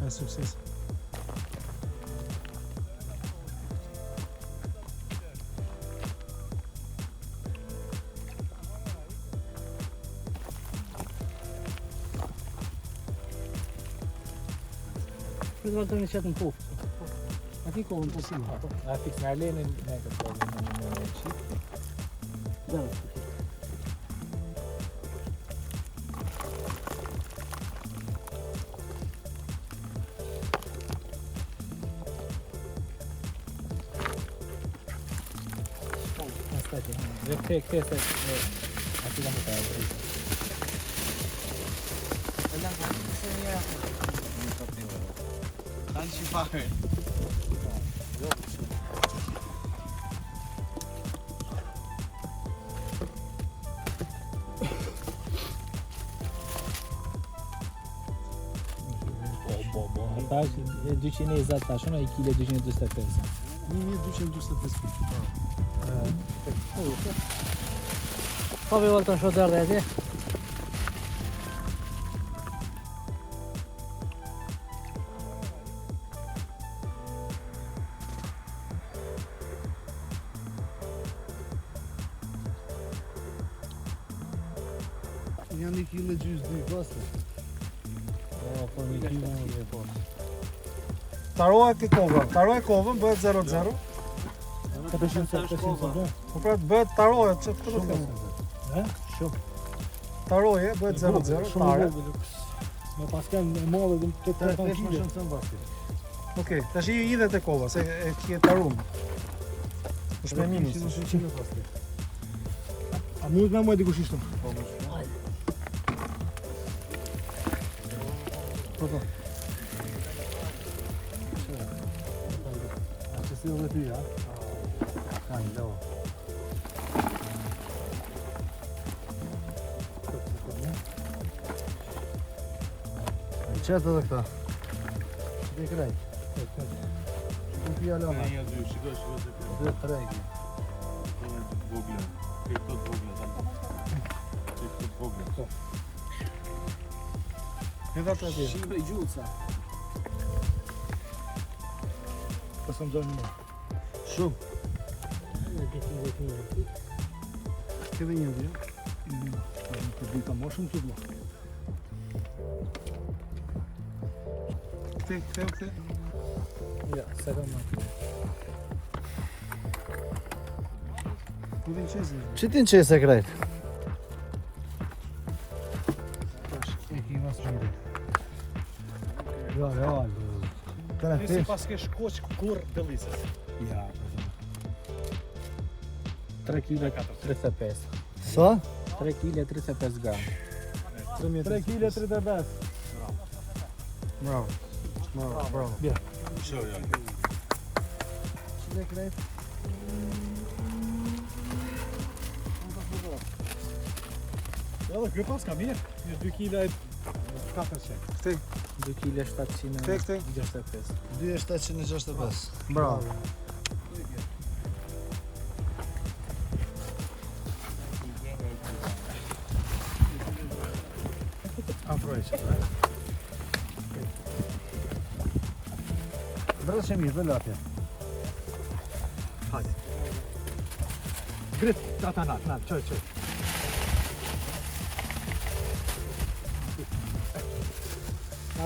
É sucesso. Këtë vërë të një qëtë në pofë. Ati kohën të sinë. A fix nga lenin me këtë problem në qip. Da. Dhe këtë se ati ka më të e Kanë që fare. Ata është 220 tashon, a i kile 225. 1225. Pa me valë të në shotë ardhe atje. Janë 1 kg gjysë 2 pastë. Po një kilo në po. Taroja ke kovën. Taroja kovën bëhet 0-0. Ka të shumë se Po pra bëhet taroja që të të të Shumë. Taroje bëhet 0-0. Tare. Me pasken e modhe dhe të të të kile. Okej, tash i idhe te kova, se e kje tarum. është me minus. A mund me mojë dikush ishtë? Po. A që si dhe ty, ja? Kanë, levo. Qëtë edhe këta? Qëtë i krejt? Qëtë i pia lona? Ja, dy, shiko se pia. Dhe të rejki. Vogle. Këtë të vogle. Këtë të vogle. Edhe atë atje. Shimbre i gjuca. Pasë më dojnë më. Shumë. Këve një dhe, Të dita më shumë të më. Këte. Ja, se ka më. Ku dhe në qezë? Që ti në qesë e krejt? E ki mas gjyri. Ja. Nisi pas ke shkoq kur dëllisës. Ja. 3 kg 35. Sa? 3 kg 35 gram. 3 kg 35. Bravo. Show ja. Që dhe krejt? Edhe kjo pas ka mirë. Një 2 kg 400. Këte. 2 kg 765. 2765. Bravo. Afroj që. Brë që mirë, bëllë atje. Hajde. Grit, ata nat, qoj.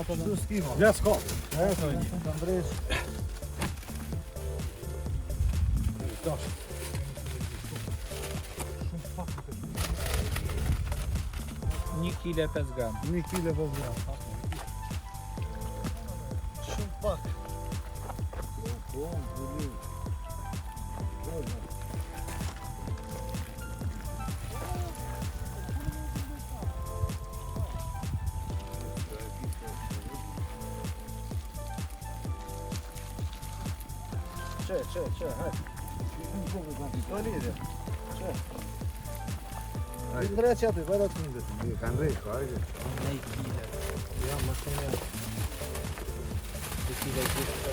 Shu s'kimo. Ja s'ka. Të mbresh. Dash. 1 kg 5 gram. 1 kg 5 gram. Shumë pak. Çe, hajde. To lidhje. Çe. Ai drejt aty, vara të ndër. Kanë rrit, hajde. Ne kile. Ja, më shumë ja. Dhe kile gjithë.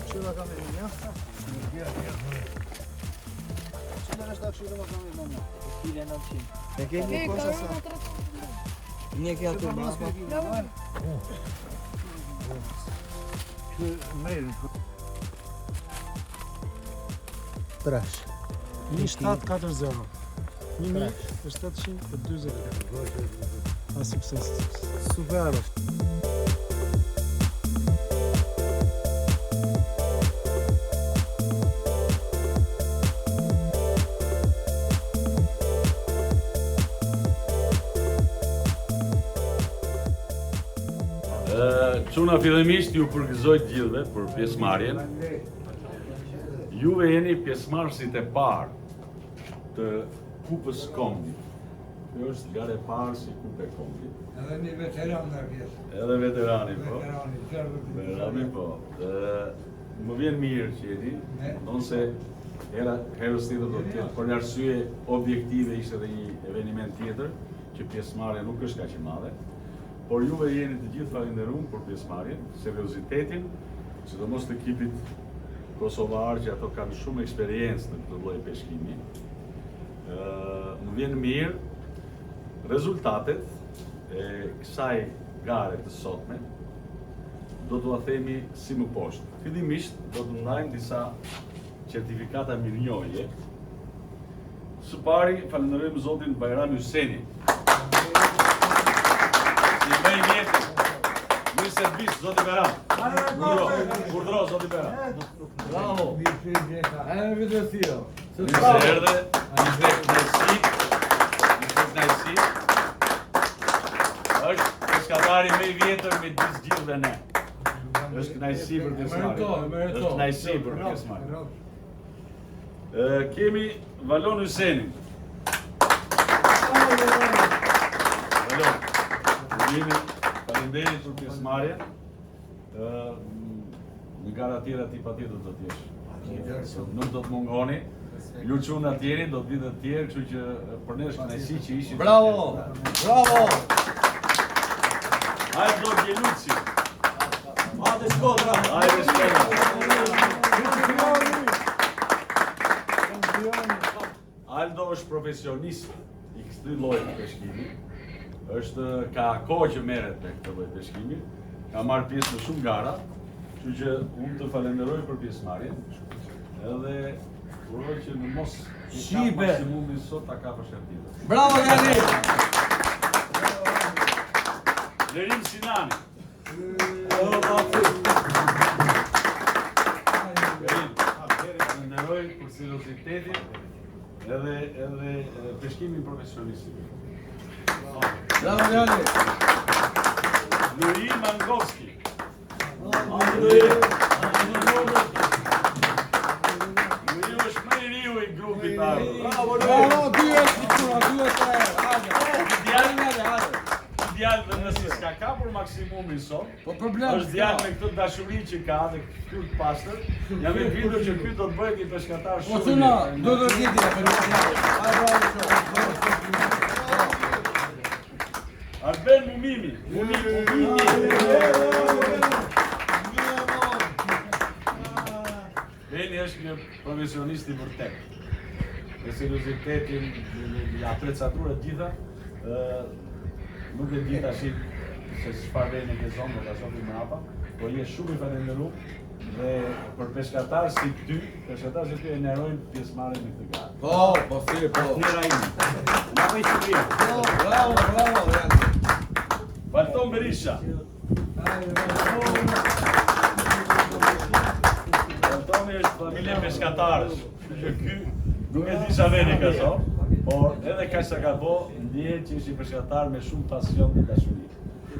Çuna kamerën, ja? Çuna është taksi do të kamerën, ja. Kile 900. E ke një kosha sa? Një ke aty më apo? Trash. 1740. 1740. A sukses. Super. Çuna fillimisht ju përgëzoj të gjithëve për pjesëmarrjen. Juve jeni pjesëmarrësit e parë të Kupës Kombit. Kjo është gara e parë si Kupë e Kombit. Edhe një veteran nga pjesë. Edhe veterani po. Veterani, Veterani po. Më vjen mirë që jeni, ndonse herës tjetër do të jetë për një arsye objektive ishte edhe një eveniment tjetër që pjesëmarrja nuk është kaq e madhe. Por juve jeni të gjithë falenderuar për pjesëmarrjen, seriozitetin, sidomos të ekipit kosovar që ato kanë shumë eksperiencë në këtë lloj peshkimi. Më vjen mirë rezultatet e kësaj gare të sotme. Do t'ua themi si më poshtë. Fillimisht do të ndajmë disa certifikata mirënjohje. Së pari falenderojmë zotin Bajram Hyseni. Si më i vjetër. Mirë servis, zoti Bajram. Urdhro, zoti Bajram. Bravo! Edhe videocio. Mirë se erdhe, një knajsi. Është peskatari më i vjetër me disë gjithë dhe ne. Është knajsi për pjesëmarrjen. Është knajsi për pjesëmarrjen. Kemi Valon Hysenin. Valon, jemi faleminderit për pjesëmarrjen. Në gara tjera ti patjetër do t'jesh. Nuk do të mungoni. Ju çuna tjeri do të vitë të tjerë, kështu që për ne është kënaqësi që ishit. Bravo! Bravo! Aldo Gjeluci. Hajde Shkodra! Hajde Shkodra. Aldo është profesionist i këtij lloji peshkimi. Ka kohë që merret me këtë lloj peshkimi. Ka marrë pjesë në shumë gara, kështu që unë të falenderoj për pjesëmarrjen. Edhe uroj që në mos Shibe! Maksimumin sot ta kapësh herë tjetër. Bravo Gani! Lerim Sinani. Falenderoj për seriozitetin edhe peshkimin profesionistik. Bravo Gani! Luri Mangovski. Luri është më i riu i grupit tarë. Bravo! Dyet shikura, dyet tre! Hajde! Djalë dhe nëse s'ka kapur maksimumin sot, Po problem është djalë me këtë dashuri që ka dhe këtë të pastër, jam e bindur që ky do të bëhet një peshkatar Po shumë. thuna, do të gjeti e për Arben Mumimi. Beni është një profesionist i vërtet. Me seriozitetin, ja apreciatura gjitha, nuk e di tash se çfarë vjen në zonë, do ta shohim mbrapa, po je shumë i falenderuar dhe për peshkatar si ty, peshkatar si ty e nderojnë pjesëmarrjen në këtë garë. Po si, po. Njëra ime. Na me qëllim. Bravo! Valton Berisha. Valtoni është familje peshkatarësh. Që ky nuk e di sa vjen ka zonë, por edhe kaq sa ka bo, ndihet që është i peshkatar me shumë pasion dhe dashuri.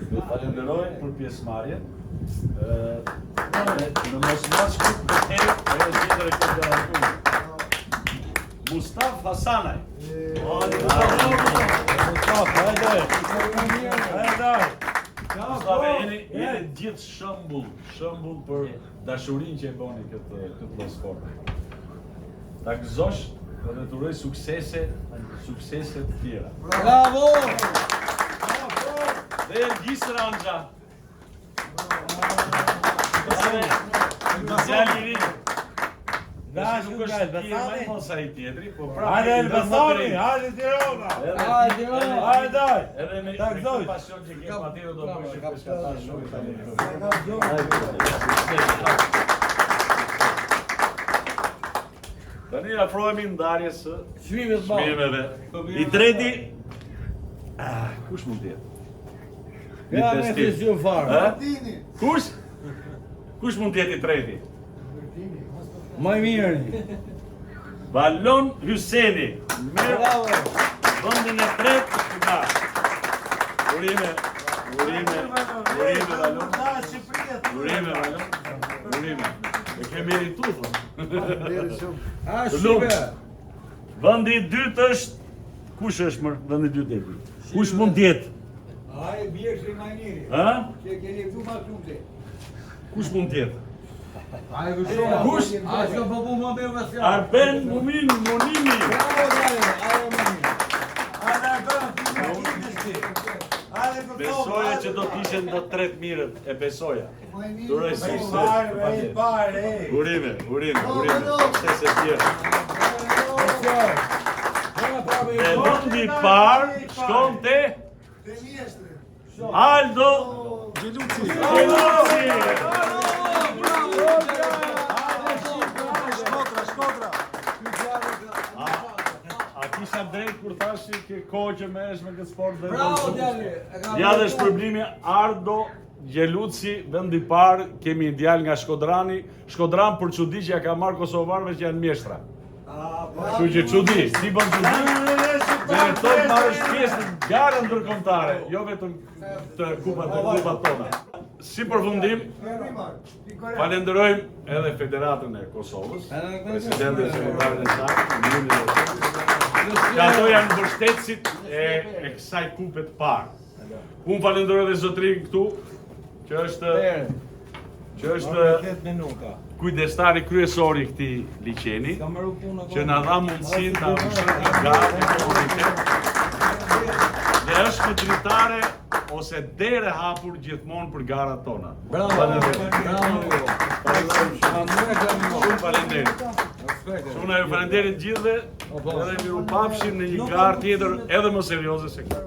Dhe falenderoj për pjesëmarrjen. Në mos shkut edhe tjetër e këtë garantuar. Mustafa Hasanaj. Mustafa, jeni gjithë shembull për dashurinë që e boni këtë lloj sporti. Ta gëzosh dhe të uroj suksese të tjera. Bravo! Dhe Ergjis Ranxha. Djalë i ri. Nuk është tjerë më mos ai tjetri, po prapë. Hajde Elbasani, hajde Tirana. Hajde daj. Edhe me këtë pasion që ke patjetër do bësh që shkatar shumë tani. Tani afrohemi ndarjes së çmimeve. I treti kush mund të jetë? Ja me fizion fare. Kush mund të jetë i treti? Më mirë. Valon Hyseni. Bravo. Vendin e tretë të Shqipërisë. Urime Valon. Urime Valon. Urime. E ke merituar. Shqipe. Vendi i dytë është kush është më? Vendi i dytë. Kush mund të jetë? Ai bjershi më mirë. Ha? Që keni këtu më shumë. Kush mund të jetë? Ai kush? Ai që po më bëu vasion. Arben Mumin Monimi. Bravo dale, ai Mumin. Besoja që do të ishen do tret mirët, e besoja. Duroj sukses. Urime. Sukses e tjera. E vendi i parë shkon te Aldo Gjeluci. A kisha drejt kur thashi ke kohë që merresh me këtë sport dhe Bravo djali. ja dhe shpërblimi Ardo Gjeluci, vend i parë, kemi një djalë nga Shkodrani. Shkodran për çudi që ja ka marrë kosovarëve që janë mjeshtra. Kështu që çudi, si bën çudi? Meritoj të marrësh pjesë në garën ndërkombëtare, jo vetëm të kupat tona. Si përfundim, falenderojmë edhe Federatën e Kosovës, presidentin e sekretarin e saj, që ato janë mbështetësit e kësaj kupe të parë. Unë falenderoj edhe zotrin këtu, që është kujdestari kryesori i këtij liçeni, që na dha mundësinë ta mbështesim garën e komunitet. Dhe është kundritare ose dere hapur gjithmonë për garat tona. Bravo. Shumë falenderit. Shumë ju falenderit gjithëve, edhe miru pafshim në një garë tjetër edhe më serioze se kjo.